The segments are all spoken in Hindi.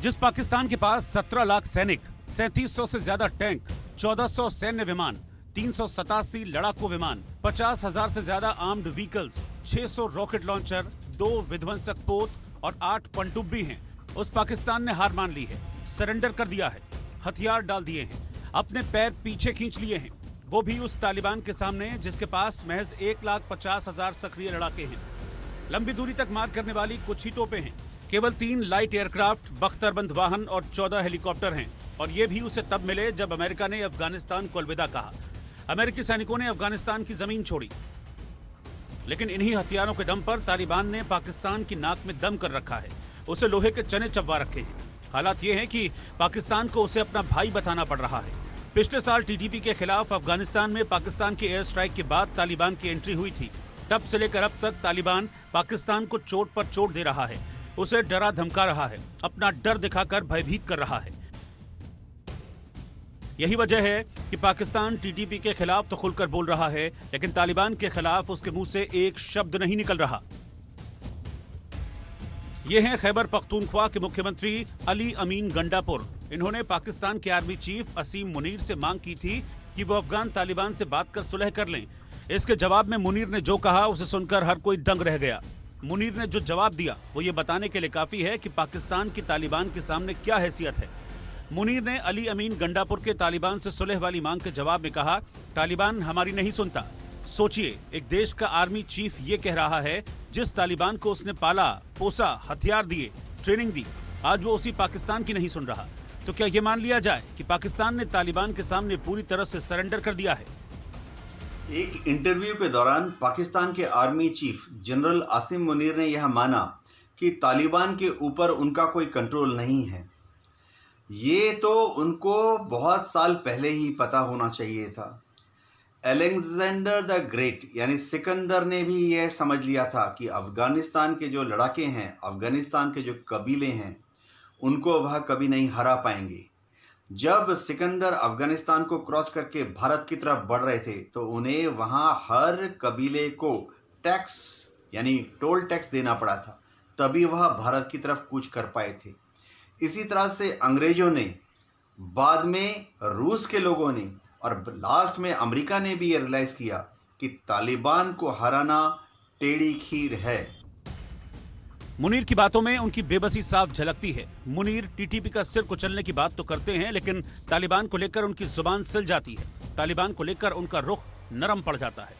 जिस पाकिस्तान के पास 17 लाख सैनिक, 3700 से ज्यादा टैंक, 1400 सैन्य विमान, 387 लड़ाकू विमान, 50,000 से ज्यादा आर्म्ड व्हीकल्स, 600 रॉकेट लॉन्चर, 2 विध्वंसक पोत और 8 पनडुब्बी हैं, उस पाकिस्तान ने हार मान ली है, सरेंडर कर दिया है, हथियार डाल दिए हैं, अपने पैर पीछे खींच लिए हैं, वो भी उस तालिबान के सामने जिसके पास महज 1,50,000 सक्रिय लड़ाके हैं। लंबी दूरी तक मार करने वाली कुछ ही तोपें हैं, केवल 3 लाइट एयरक्राफ्ट, बख्तरबंद वाहन और 14 हेलीकॉप्टर हैं, और ये भी उसे तब मिले जब अमेरिका ने अफगानिस्तान को अलविदा कहा। अमेरिकी सैनिकों ने अफगानिस्तान की जमीन छोड़ी, लेकिन इन्हीं हथियारों के दम पर तालिबान ने पाकिस्तान की नाक में दम कर रखा है, उसे लोहे के चने चबवा रखे हैं। हालात ये हैं कि पाकिस्तान को उसे अपना भाई बताना पड़ रहा है। पिछले साल टीटीपी के खिलाफ अफगानिस्तान में पाकिस्तान की एयर स्ट्राइक के बाद तालिबान की एंट्री हुई थी। तब से लेकर अब तक तालिबान पाकिस्तान को चोट पर चोट दे रहा है, उसे डरा धमका रहा है, अपना डर दिखाकर भयभीत कर रहा है। यही वजह है कि पाकिस्तान टीटीपी के खिलाफ तो खुलकर बोल रहा है, लेकिन तालिबान के खिलाफ उसके मुंह से एक शब्द नहीं निकल रहा। ये हैं खैबर पख्तूनख्वा के मुख्यमंत्री अली अमीन गंडापुर। इन्होंने पाकिस्तान के आर्मी चीफ असीम मुनीर से मांग की थी कि वो अफगान तालिबान से बात कर सुलह कर लें। इसके जवाब में मुनीर ने जो कहा उसे सुनकर हर कोई दंग रह गया। मुनीर ने जो जवाब दिया वो ये बताने के लिए काफी है कि पाकिस्तान की तालिबान के सामने क्या हैसियत है। मुनीर ने अली अमीन गंडापुर के तालिबान से सुलह वाली मांग के जवाब में कहा, तालिबान हमारी नहीं सुनता। सोचिए, एक देश का आर्मी चीफ ये कह रहा है, जिस तालिबान को उसने पाला पोसा, हथियार दिए, ट्रेनिंग दी, आज वो उसी पाकिस्तान की नहीं सुन रहा। तो क्या ये मान लिया जाए कि पाकिस्तान ने तालिबान के सामने पूरी तरह से सरेंडर कर दिया है? एक इंटरव्यू के दौरान पाकिस्तान के army chief general Asim Munir ने यह माना कि तालिबान के ऊपर उनका कोई कंट्रोल नहीं है। ये तो उनको बहुत साल पहले ही पता होना चाहिए था। अलेक्जेंडर द ग्रेट यानी सिकंदर ने भी यह समझ लिया था कि अफगानिस्तान के जो लड़ाके हैं, अफगानिस्तान के जो कबीले हैं, उनको वह कभी नहीं हरा पाएंगे। जब सिकंदर अफगानिस्तान को क्रॉस करके भारत की तरफ बढ़ रहे थे तो उन्हें वहाँ हर कबीले को टैक्स यानी टोल टैक्स देना पड़ा था, तभी वह भारत की तरफ कूच कर पाए थे। इसी तरह से अंग्रेजों ने, बाद में रूस के लोगों ने और लास्ट में अमेरिका ने भी ये रियलाइज़ किया कि तालिबान को हराना टेढ़ी खीर है। मुनीर की बातों में उनकी बेबसी साफ झलकती है। मुनीर टीटीपी का सिर कुचलने की बात तो करते हैं, लेकिन तालिबान को लेकर उनकी जुबान सिल जाती है, तालिबान को लेकर उनका रुख नरम पड़ जाता है।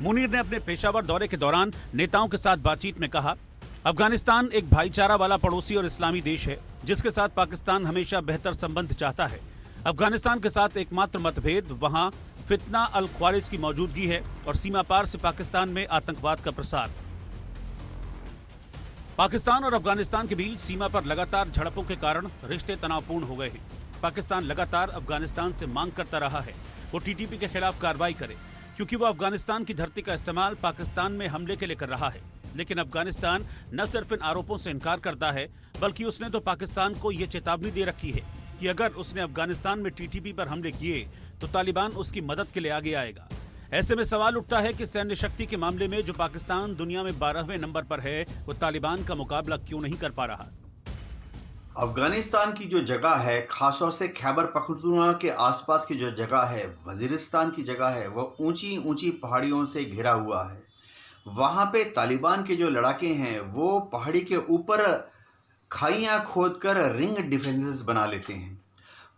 मुनीर ने अपने पेशावर दौरे के दौरान नेताओं के साथ बातचीत में कहा, अफगानिस्तान एक भाईचारा वाला पड़ोसी और इस्लामी देश है, जिसके साथ पाकिस्तान हमेशा बेहतर संबंध चाहता है। अफगानिस्तान के साथ एकमात्र मतभेद वहां फितना अल ख्वारिज की मौजूदगी है और सीमा पार से पाकिस्तान में आतंकवाद का प्रसार। पाकिस्तान और अफगानिस्तान के बीच सीमा पर लगातार झड़पों के कारण रिश्ते तनावपूर्ण हो गए हैं। पाकिस्तान लगातार अफगानिस्तान से मांग करता रहा है वो टीटीपी के खिलाफ कार्रवाई करे, क्योंकि वो अफगानिस्तान की धरती का इस्तेमाल पाकिस्तान में हमले के लिए कर रहा है। लेकिन अफगानिस्तान न सिर्फ इन आरोपों से इनकार करता है, बल्कि उसने तो पाकिस्तान को ये चेतावनी दे रखी है कि अगर उसने अफगानिस्तान में टीटीपी पर हमले किए तो तालिबान उसकी मदद के लिए आगे आएगा। ऐसे में सवाल उठता है कि सैन्य शक्ति के मामले में जो पाकिस्तान दुनिया में 12वें नंबर पर है, वो तालिबान का मुकाबला क्यों नहीं कर पा रहा? अफगानिस्तान की जो जगह है, खासतौर से खैबर पख्तूनख्वा के आसपास की जो जगह है, वजीरिस्तान की जगह है, वह ऊंची ऊंची पहाड़ियों से घिरा हुआ है। वहाँ पे तालिबान के जो लड़ाके हैं वो पहाड़ी के ऊपर खाइयाँ खोदकर रिंग डिफेंसेस बना लेते हैं।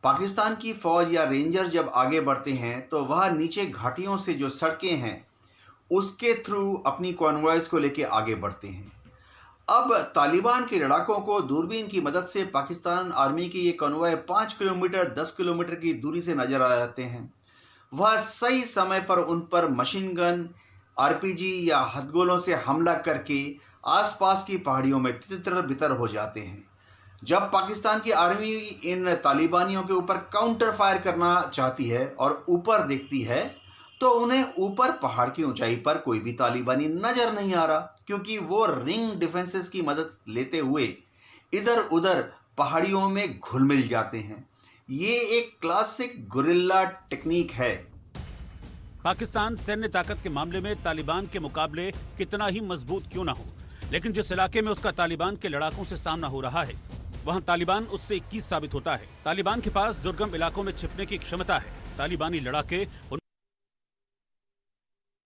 पाकिस्तान की फ़ौज या रेंजर जब आगे बढ़ते हैं तो वह नीचे घाटियों से जो सड़कें हैं उसके थ्रू अपनी कॉन्वॉयज़ को लेके आगे बढ़ते हैं। अब तालिबान के लड़ाकों को दूरबीन की मदद से पाकिस्तान आर्मी की ये कॉन्वॉय 5 किलोमीटर 10 किलोमीटर की दूरी से नज़र आ जाते हैं। वह सही समय पर उन पर मशीन गन, आरपीजी या हथगोलों से हमला करके आसपास की पहाड़ियों में तितर बितर हो जाते हैं। जब पाकिस्तान की आर्मी इन तालिबानियों के ऊपर काउंटर फायर करना चाहती है और ऊपर देखती है तो उन्हें ऊपर पहाड़ की ऊंचाई पर कोई भी तालिबानी नजर नहीं आ रहा, क्योंकि वो रिंग डिफेंसेस की मदद लेते हुए इधर उधर पहाड़ियों में घुल मिल जाते हैं। ये एक क्लासिक गुरिल्ला टेक्निक है। पाकिस्तान सैन्य ताकत के मामले में तालिबान के मुकाबले कितना ही मजबूत क्यों ना हो, लेकिन जिस इलाके में उसका तालिबान के लड़ाकों से सामना हो रहा है, वहां तालिबान उससे 21 साबित होता है। तालिबान के पास दुर्गम इलाकों में छिपने की क्षमता है। तालिबानी लड़ाके